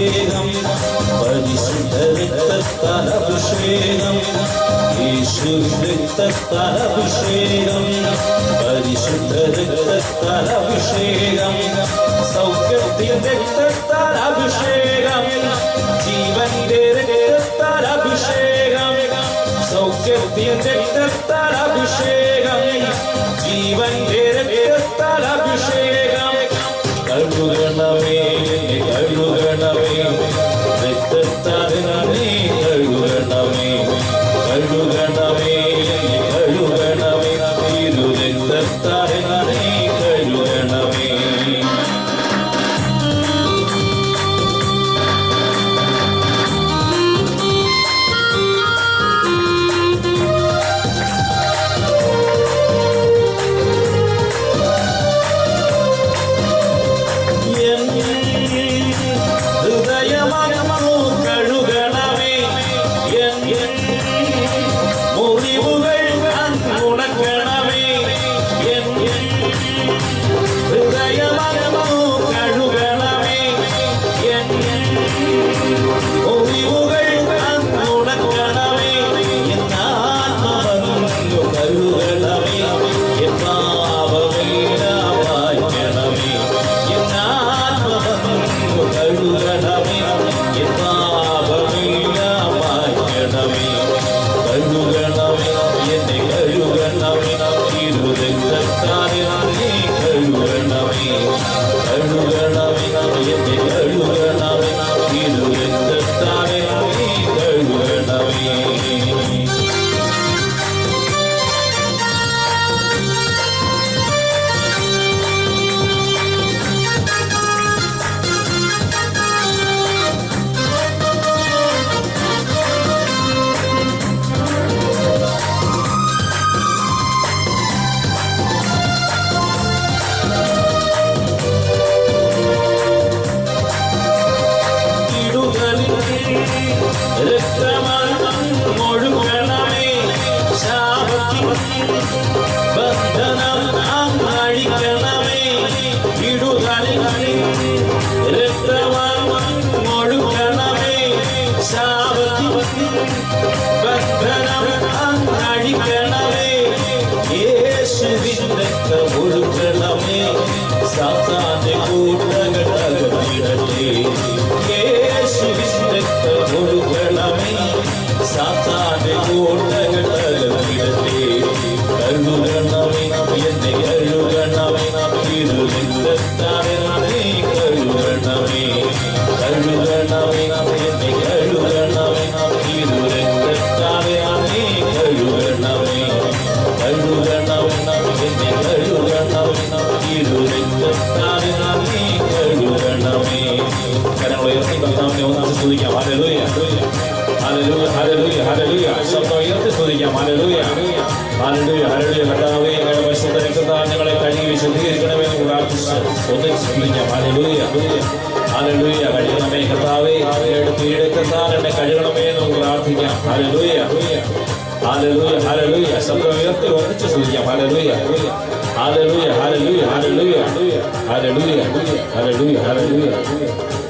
അഭിഷേകം പരിശുദ്ധ രക്തത്താൽ അഭിഷേകം യേശുവിന്റെ രക്തത്താൽ അഭിഷേകം പരിശുദ്ധ രക്തത്താൽ അഭിഷേകം സൗഖ്യത്തിന്റെ രക്തത്താൽ അഭിഷേകം ജീവന്റെ രക്തത്താൽ അഭിഷേകം സൗഖ്യത്തിന്റെ രക്തത്താൽ അഭിഷേകം ജീവന്റെ രക്തത്താൽ അഭിഷേകം കഴുകണമേ കഴുകണമേ രക്തത്താൽ നീ കഴുകണമേ കഴുകണമേ കഴുകണമേ ഇരു രക്തത്താൽ നീ കഴുകണമേ സാത്താന്റെ കൂട്ടകടകടേ യേശുവിന്റെ കൊടുക്കണമേ സാത്താന്റെ കൂട്ടകടകടേ കഴുകണമേ എന്നെ കഴുകണമേ ഇരുളിത്താനെ കഴുകണമേ കഴുകണമേ എന്നെ കഴുകണമേ ഇരുളിത്താനെ കഴുകണമേ കഴുകണമേ എന്നെ കഴുകണമേ ഇരുളിത്താനെ കഴുകണമേ കരങ്ങളെ ഉയർത്തി കർത്താവിനെ ഒന്നാമത് സ്തുതിക്കാം ഹല്ലേലൂയ ഹല്ലേലൂയ ഹല്ലേലൂയ ഹല്ലേലൂയ ശബ്ദം ഉയർത്തി സ്തുതിക്കാം ഹല്ലേലൂയ ഹല്ലേലൂയ ഹല്ലേലൂയ കർത്താവേ അങ്ങയുടെ പരിശുദ്ധ രക്തത്താൽ ഞങ്ങളെ കഴുകി വിശുദ്ധീകരിക്കണമേ എന്ന് പ്രാർത്ഥിച്ച് ഒന്നിച്ച് സ്തുതിക്കാം ഹല്ലേലൂയ ഹല്ലേലൂയ കഴുകണമേ കർത്താവേ അങ്ങയുടെ രക്തത്താൽ എന്നെ കഴുകണമേ എന്ന് പ്രാർത്ഥിക്കാം ഹല്ലേലൂയ ഹല്ലേലൂയ ഹല്ലേലൂയ ശബ്ദം ഉയർത്തി ഒന്നിച്ച് സ്തുതിക്കാം hallelujah hallelujah hallelujah hallelujah hallelujah hallelujah hallelujah